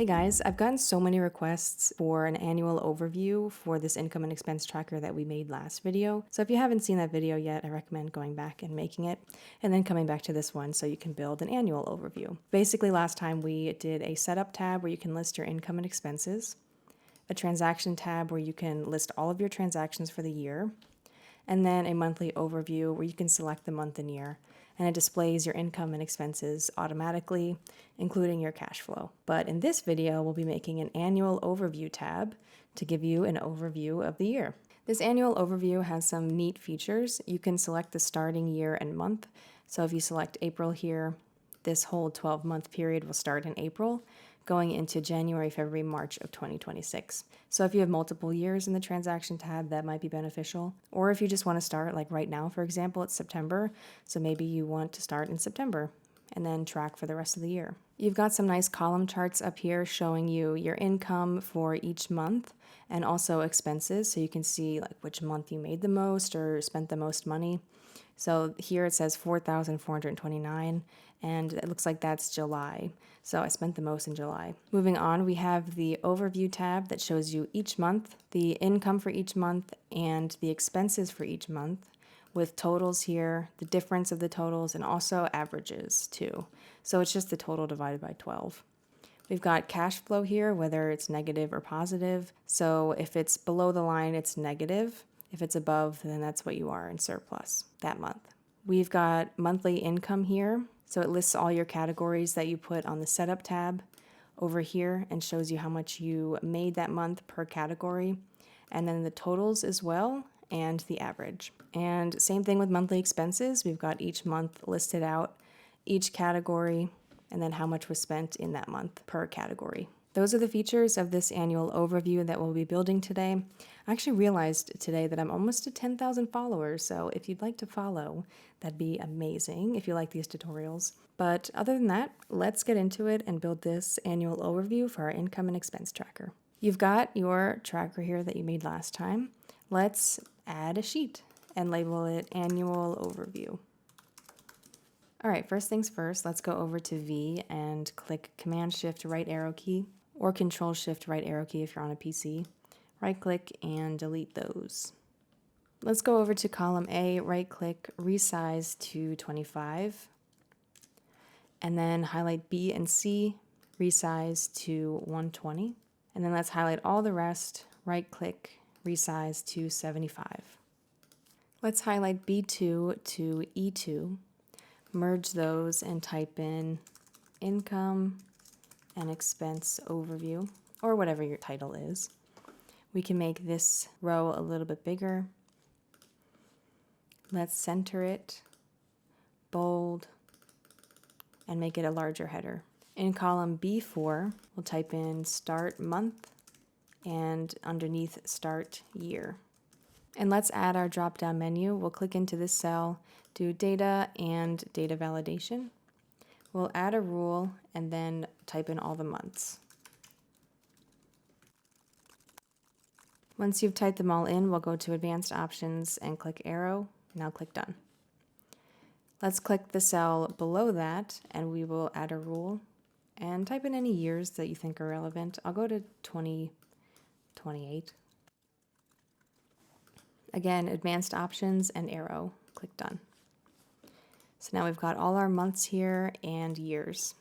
Hey guys, I've gotten so many requests for an annual overview for this income and expense tracker that we made last video. So if you haven't seen that video yet, I recommend going back and making it and then coming back to this one so you can build an annual overview. Basically, last time we did a setup tab where you can list your income and expenses, a transaction tab where you can list all of your transactions for the year, and then a monthly overview where you can select the month and year, and it displays your income and expenses automatically, including your cash flow. But in this video, we'll be making an annual overview tab to give you an overview of the year. This annual overview has some neat features. You can select the starting year and month. So if you select April here, this whole 12-month period will start in April, going into January, February, March of 2026. So if you have multiple years in the transaction tab, that might be beneficial. Or if you just want to start, like right now, for example, it's September, so maybe you want to start in September and then track for the rest of the year. You've got some nice column charts up here showing you your income for each month and also expenses, so you can see like which month you made the most or spent the most money. So here it says 4,429, and it looks like that's July. So I spent the most in July. Moving on, we have the overview tab that shows you each month, the income for each month, and the expenses for each month, with totals here, the difference of the totals, and also averages too. So it's just the total divided by 12. We've got cash flow here, whether it's negative or positive. So if it's below the line, it's negative. If it's above, then that's what you are in surplus that month. We've got monthly income here. So it lists all your categories that you put on the setup tab over here and shows you how much you made that month per category. And then the totals as well and the average. And same thing with monthly expenses. We've got each month listed out, each category, and then how much was spent in that month per category. Those are the features of this annual overview that we'll be building today. I actually realized today that I'm almost to 10,000 followers, so if you'd like to follow, that'd be amazing if you like these tutorials. But other than that, let's get into it and build this annual overview for our income and expense tracker. You've got your tracker here that you made last time. Let's add a sheet and label it Annual Overview. All right, first things first, let's go over to V and click Command-Shift right arrow key or Control-Shift right arrow key if you're on a PC. Right-click and delete those. Let's go over to column A, right-click, resize to 25, and then highlight B and C, resize to 120, and then let's highlight all the rest, right-click, resize to 75. Let's highlight B2 to E2, merge those and type in income and expense overview, or whatever your title is. We can make this row a little bit bigger. Let's center it, bold, and make it a larger header. In column B4, we'll type in start month and underneath start year. And let's add our drop-down menu. We'll click into this cell, do data and data validation. We'll add a rule and then type in all the months. Once you've typed them all in, we'll go to advanced options and click arrow. Now click done. Let's click the cell below that and we will add a rule and type in any years that you think are relevant. I'll go to 2028. Again, advanced options and arrow, click done. So now we've got all our months here and years.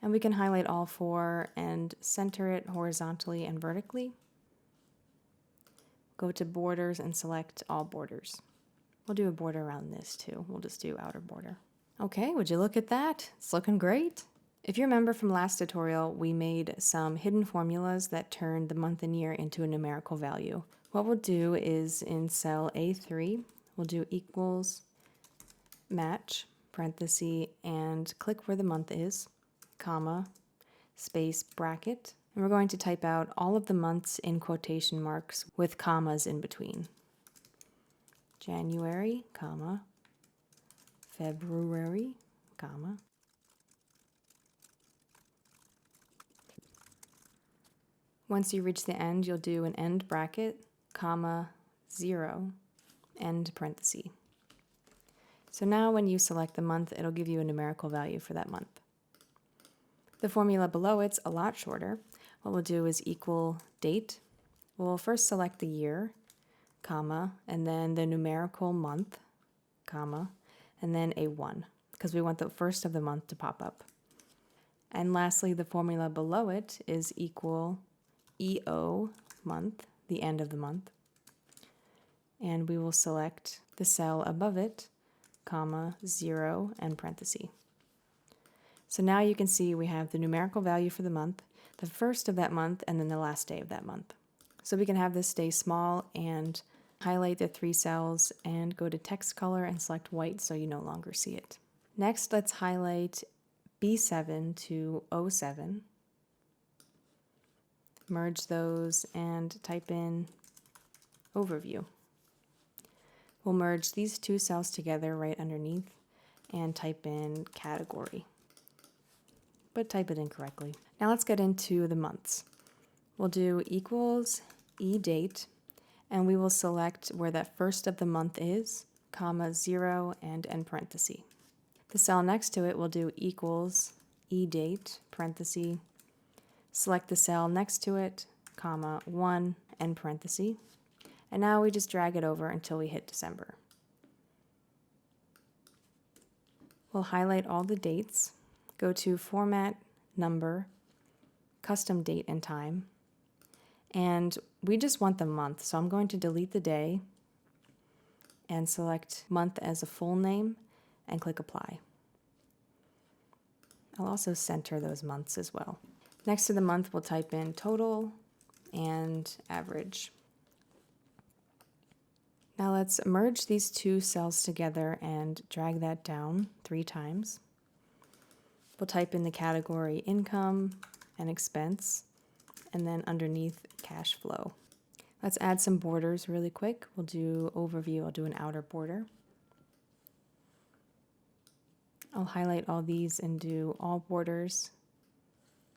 And we can highlight all four and center it horizontally and vertically. Go to borders and select all borders. We'll do a border around this too. We'll just do outer border. Okay, would you look at that? It's looking great. If you remember from last tutorial, we made some hidden formulas that turned the month and year into a numerical value. What we'll do is in cell A3, we'll do equals match, parenthesis, and click where the month is, comma, space, bracket. And we're going to type out all of the months in quotation marks with commas in between. January, comma, February, comma, once you reach the end, you'll do an end bracket, comma, 0, end parenthesis. So now when you select the month, it'll give you a numerical value for that month. The formula below it's a lot shorter. What we'll do is equal date. We'll first select the year, comma, and then the numerical month, comma, and then a 1, because we want the first of the month to pop up. And lastly, the formula below it is equal EO month, the end of the month. And we will select the cell above it, comma, 0, and parenthesis. So now you can see we have the numerical value for the month, the first of that month, and then the last day of that month. So we can have this stay small and highlight the 3 cells and go to text color and select white so you no longer see it. Next, let's highlight B7 to O7. Merge those and type in overview. We'll merge these 2 cells together right underneath and type in category, but type it in correctly. Now let's get into the months. We'll do equals eDate, and we will select where that first of the month is, comma, 0, and end parenthesis. The cell next to it will do equals eDate, parenthesis, select the cell next to it, comma, 1, end parenthesis, and now we just drag it over until we hit December. We'll highlight all the dates, go to Format, Number, Custom Date and Time, and we just want the month, so I'm going to delete the day and select month as a full name and click Apply. I'll also center those months as well. Next to the month, we'll type in total and average. Now let's merge these 2 cells together and drag that down 3 times. We'll type in the category income and expense, and then underneath cash flow. Let's add some borders really quick. We'll do overview, I'll do an outer border. I'll highlight all these and do all borders.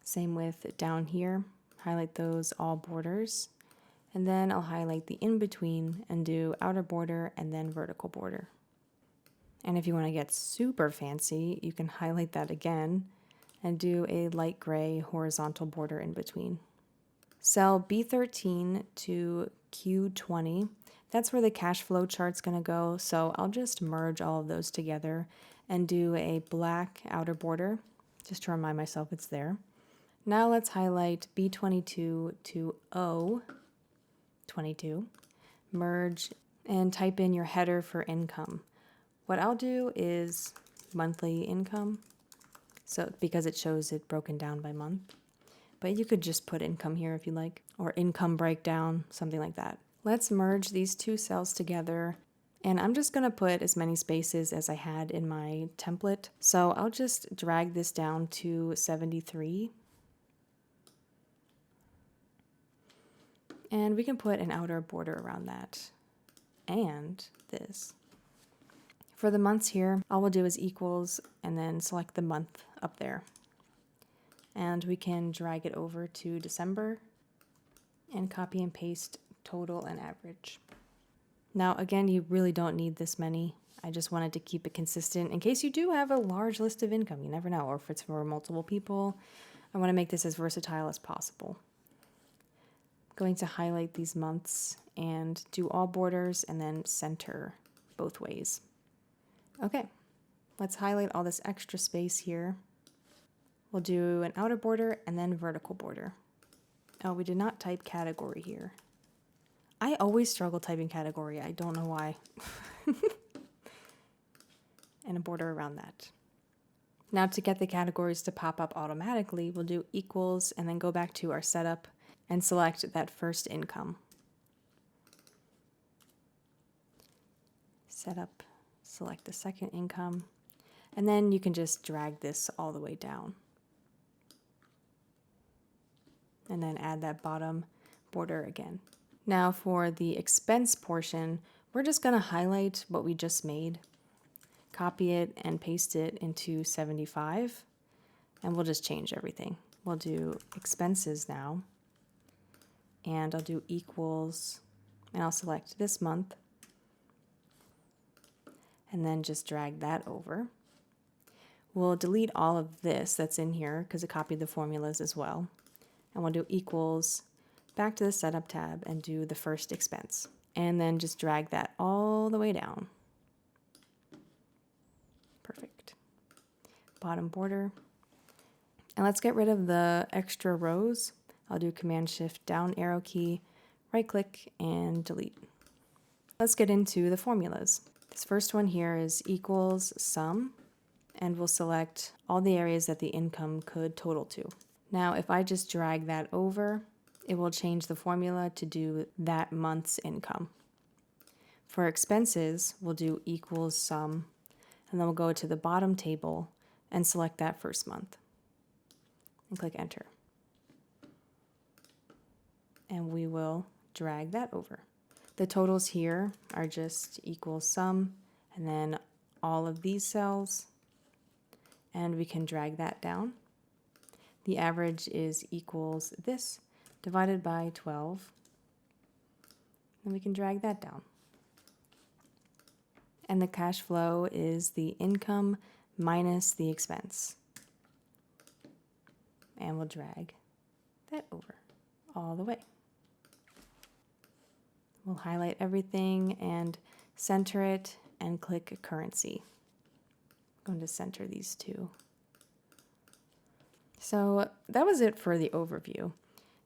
Same with down here, highlight those all borders. And then I'll highlight the in-between and do outer border and then vertical border. And if you want to get super fancy, you can highlight that again and do a light gray horizontal border in between. Cell B13 to Q20, that's where the cash flow chart's going to go, so I'll just merge all of those together and do a black outer border, just to remind myself it's there. Now let's highlight B22 to O22, merge, and type in your header for income. What I'll do is monthly income, so because it shows it broken down by month. But you could just put income here if you like, or income breakdown, something like that. Let's merge these 2 cells together, and I'm just going to put as many spaces as I had in my template. So I'll just drag this down to 73. And we can put an outer border around that, and this. For the months here, all we'll do is equals, and then select the month up there. And we can drag it over to December and copy and paste total and average. Now again, you really don't need this many. I just wanted to keep it consistent in case you do have a large list of income. You never know, or if it's for multiple people. I want to make this as versatile as possible. I'm going to highlight these months and do all borders and then center both ways. Okay, let's highlight all this extra space here. We'll do an outer border and then vertical border. Oh, we did not type category here. I always struggle typing category. I don't know why. And a border around that. Now to get the categories to pop up automatically, we'll do equals and then go back to our setup and select that first income. Setup, select the second income, and then you can just drag this all the way down. And then add that bottom border again. Now for the expense portion, we're just going to highlight what we just made, copy it and paste it into 75, and we'll just change everything. We'll do expenses now, and I'll do equals, and I'll select this month, and then just drag that over. We'll delete all of this that's in here because it copied the formulas as well. And we'll do equals, back to the setup tab and do the first expense. And then just drag that all the way down. Perfect. Bottom border. And let's get rid of the extra rows. I'll do Command Shift down arrow key, right click and delete. Let's get into the formulas. This first one here is equals sum, and we'll select all the areas that the income could total to. Now, if I just drag that over, it will change the formula to do that month's income. For expenses, we'll do equals sum, and then we'll go to the bottom table and select that first month. And click enter. And we will drag that over. The totals here are just equals sum, and then all of these cells, and we can drag that down. The average is equals this divided by 12, and we can drag that down. And the cash flow is the income minus the expense. And we'll drag that over all the way. We'll highlight everything and center it and click currency. I'm going to center these two. So that was it for the overview.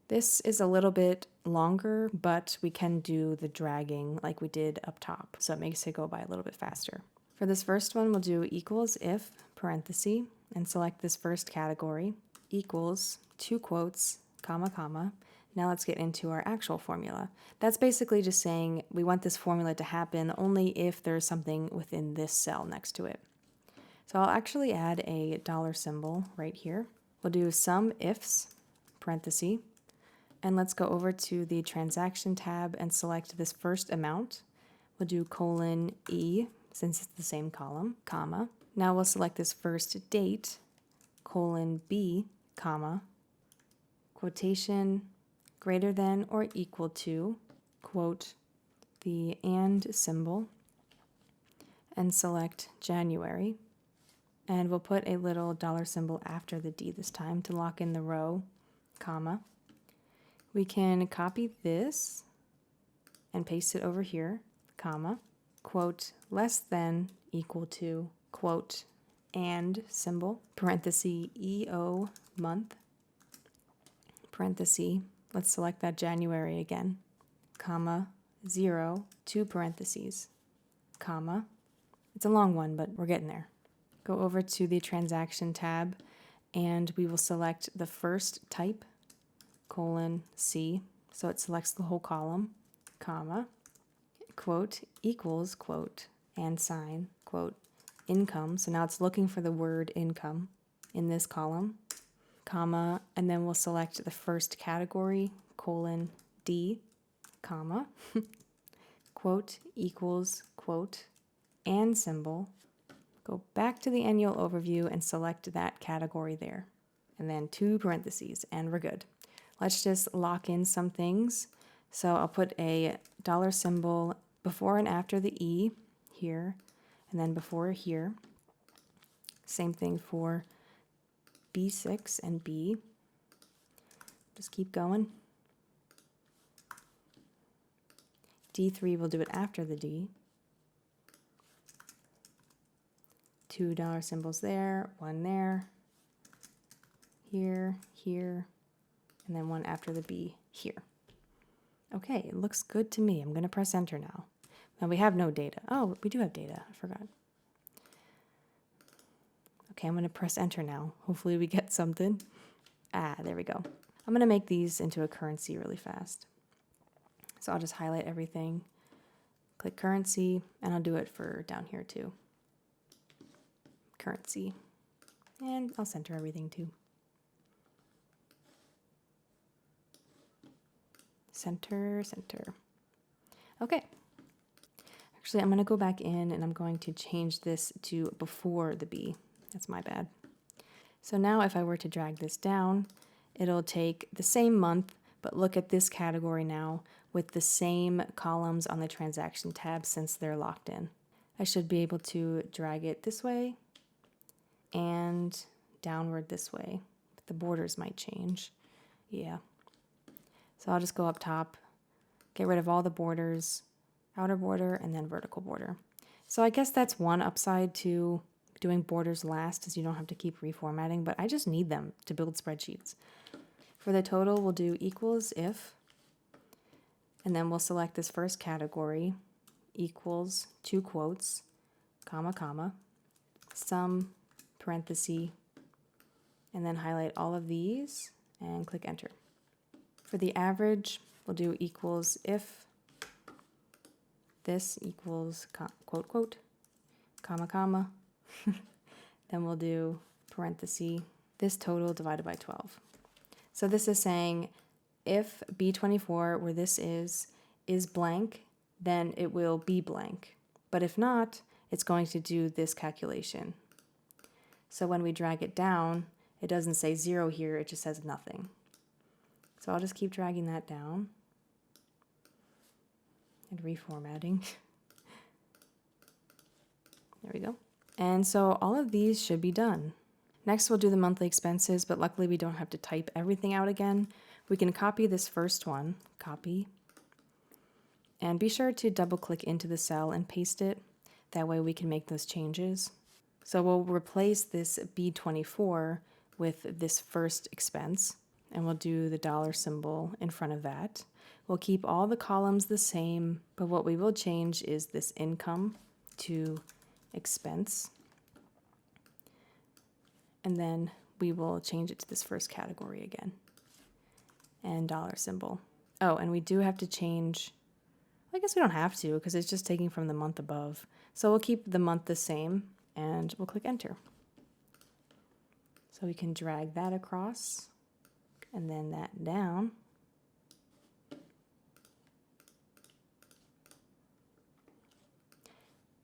This is a little bit longer, but we can do the dragging like we did up top, so it makes it go by a little bit faster. For this first one, we'll do equals if, parenthesis, and select this first category, equals, 2 quotes, comma, comma. Now let's get into our actual formula. That's basically just saying we want this formula to happen only if there's something within this cell next to it. So I'll actually add a dollar symbol right here. We'll do sum ifs, parenthesis, and let's go over to the transaction tab and select this first amount. We'll do colon E, since it's the same column, comma. Now we'll select this first date, colon B, comma, quotation, greater than or equal to, quote, the and symbol, and select January. And we'll put a little dollar symbol after the D this time to lock in the row, comma. We can copy this and paste it over here, comma, quote, less than, equal to, quote, and symbol, parenthesis, EO month, parenthesis, let's select that January again, comma, 0, 2 parentheses, comma. It's a long one, but we're getting there. Go over to the transaction tab and we will select the first type, colon C, so it selects the whole column, comma, quote, equals, quote, and sign, quote, income. So now it's looking for the word income in this column, comma, and then we'll select the first category, colon D, comma, quote, equals, quote, and symbol. Go back to the annual overview and select that category there, and then 2 parentheses, and we're good. Let's just lock in some things. So I'll put a dollar symbol before and after the E here, and then before here. Same thing for B6 and B. Just keep going. D3, we'll do it after the D. 2 dollar symbols there, 1 there, here, here, and then 1 after the B here. Okay, it looks good to me. I'm going to press enter now. Now we have no data. Oh, we do have data. I forgot. Okay, I'm going to press enter now. Hopefully we get something. Ah, there we go. I'm going to make these into a currency really fast. So I'll just highlight everything, click currency, and I'll do it for down here too. Currency. And I'll center everything too. Center, center. Okay. Actually, I'm going to go back in and I'm going to change this to before the B. That's my bad. So now if I were to drag this down, it'll take the same month, but look at this category now with the same columns on the transaction tab since they're locked in. I should be able to drag it this way and downward this way. But the borders might change. Yeah. So I'll just go up top, get rid of all the borders, outer border, and then vertical border. So I guess that's one upside to doing borders last, is you don't have to keep reformatting, but I just need them to build spreadsheets. For the total, we'll do equals if, and then we'll select this first category, equals, 2 quotes, comma, comma, sum, parenthesis, and then highlight all of these and click enter. For the average, we'll do equals if this equals quote, quote, comma, comma. Then we'll do parenthesis, this total divided by 12. So this is saying if B24, where this is blank, then it will be blank. But if not, it's going to do this calculation. So when we drag it down, it doesn't say 0 here, it just says nothing. So I'll just keep dragging that down and reformatting. There we go. And so all of these should be done. Next, we'll do the monthly expenses, but luckily we don't have to type everything out again. We can copy this first one, copy, and be sure to double click into the cell and paste it. That way we can make those changes. So we'll replace this B24 with this first expense, and we'll do the dollar symbol in front of that. We'll keep all the columns the same, but what we will change is this income to expense. And then we will change it to this first category again. And dollar symbol. Oh, and we do have to change, I guess we don't have to because it's just taking from the month above. So we'll keep the month the same and we'll click enter. So we can drag that across and then that down.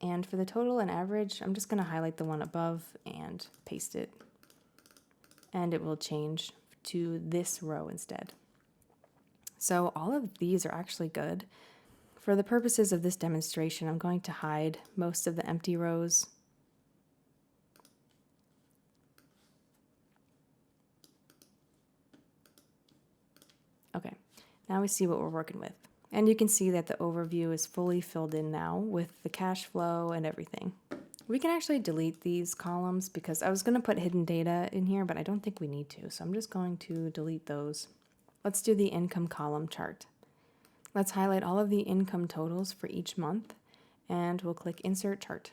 And for the total and average, I'm just going to highlight the one above and paste it. And it will change to this row instead. So all of these are actually good. For the purposes of this demonstration, I'm going to hide most of the empty rows. Okay, now we see what we're working with. And you can see that the overview is fully filled in now with the cash flow and everything. We can actually delete these columns because I was going to put hidden data in here, but I don't think we need to. So I'm just going to delete those. Let's do the income column chart. Let's highlight all of the income totals for each month and we'll click Insert Chart.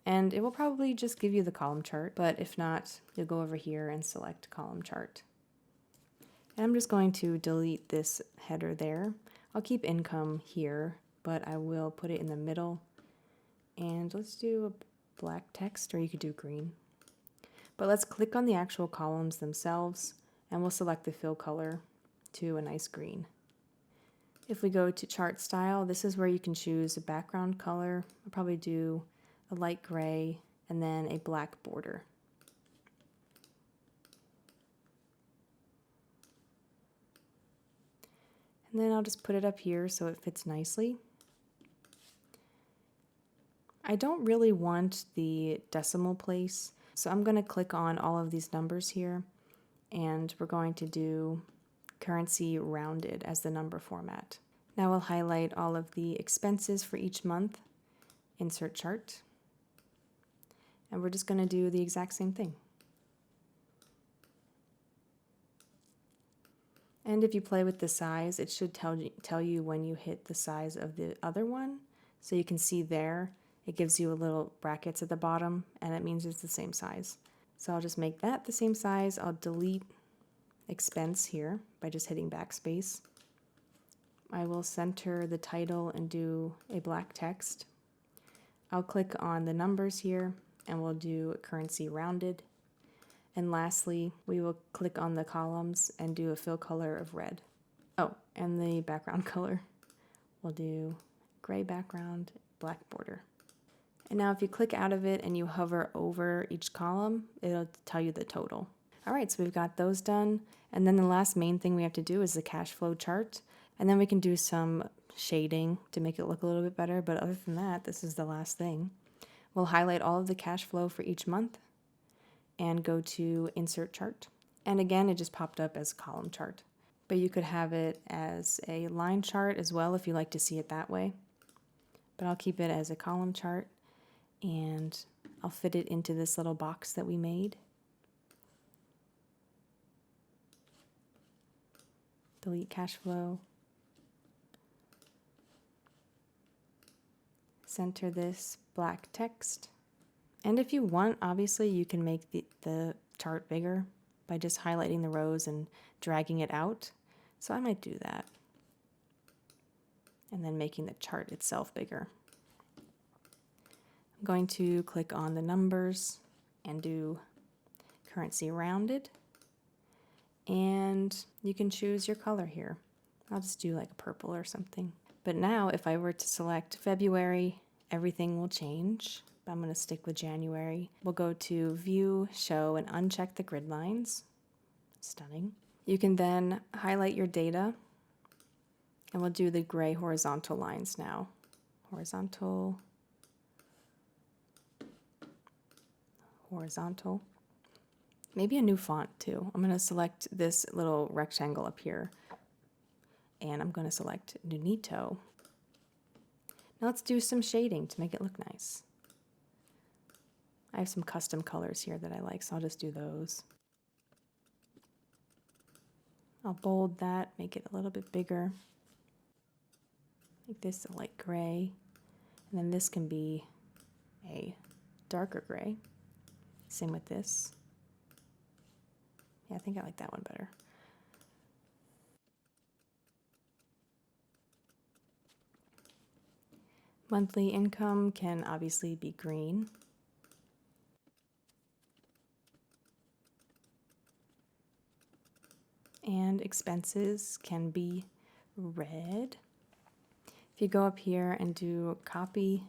And it will probably just give you the column chart, but if not, you'll go over here and select Column Chart. And I'm just going to delete this header there. I'll keep income here, but I will put it in the middle. And let's do a black text, or you could do green. But let's click on the actual columns themselves, and we'll select the fill color to a nice green. If we go to chart style, this is where you can choose a background color. I'll probably do a light gray and then a black border. And then I'll just put it up here so it fits nicely. I don't really want the decimal place, so I'm going to click on all of these numbers here, and we're going to do currency rounded as the number format. Now we'll highlight all of the expenses for each month, insert chart, and we're just going to do the exact same thing. And if you play with the size, it should tell you when you hit the size of the other one. So you can see there, it gives you a little brackets at the bottom, and it means it's the same size. So I'll just make that the same size. I'll delete expense here by just hitting backspace. I will center the title and do a black text. I'll click on the numbers here, and we'll do currency rounded. And lastly, we will click on the columns and do a fill color of red. Oh, and the background color. We'll do gray background, black border. And now if you click out of it and you hover over each column, it'll tell you the total. All right, so we've got those done. And then the last main thing we have to do is the cash flow chart. And then we can do some shading to make it look a little bit better. But other than that, this is the last thing. We'll highlight all of the cash flow for each month. and go to Insert Chart. And again, it just popped up as column chart. But you could have it as a line chart as well if you like to see it that way. But I'll keep it as a column chart, and I'll fit it into this little box that we made. Delete cash flow. Center this black text. And if you want, obviously, you can make the chart bigger by just highlighting the rows and dragging it out. So I might do that. And then making the chart itself bigger. I'm going to click on the numbers and do currency rounded. And you can choose your color here. I'll just do like a purple or something. But now if I were to select February, everything will change. I'm going to stick with January. We'll go to View, Show, and uncheck the grid lines. Stunning. You can then highlight your data, and we'll do the gray horizontal lines now. Horizontal, horizontal. Maybe a new font too. I'm going to select this little rectangle up here, and I'm going to select Nunito. Now let's do some shading to make it look nice. I have some custom colors here that I like, so I'll just do those. I'll bold that, make it a little bit bigger. Make this a light gray, and then this can be a darker gray. Same with this. Yeah, I think I like that one better. Monthly income can obviously be green. And expenses can be red. If you go up here and do copy,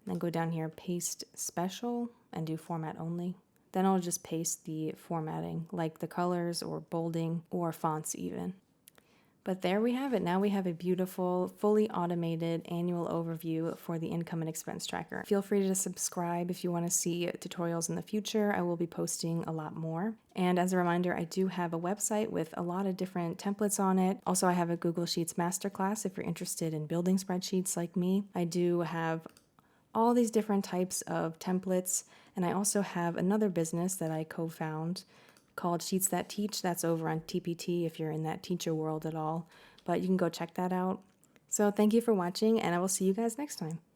and then go down here, paste special, and do format only, then I'll just paste the formatting, like the colors or bolding or fonts even. But there we have it. Now we have a beautiful, fully automated annual overview for the income and expense tracker. Feel free to subscribe if you want to see tutorials in the future. I will be posting a lot more. And as a reminder, I do have a website with a lot of different templates on it. Also, I have a Google Sheets masterclass if you're interested in building spreadsheets like me. I do have all these different types of templates, and I also have another business that I co-found called Sheets That Teach. That's over on TPT if you're in that teacher world at all, but you can go check that out. So thank you for watching, and I will see you guys next time.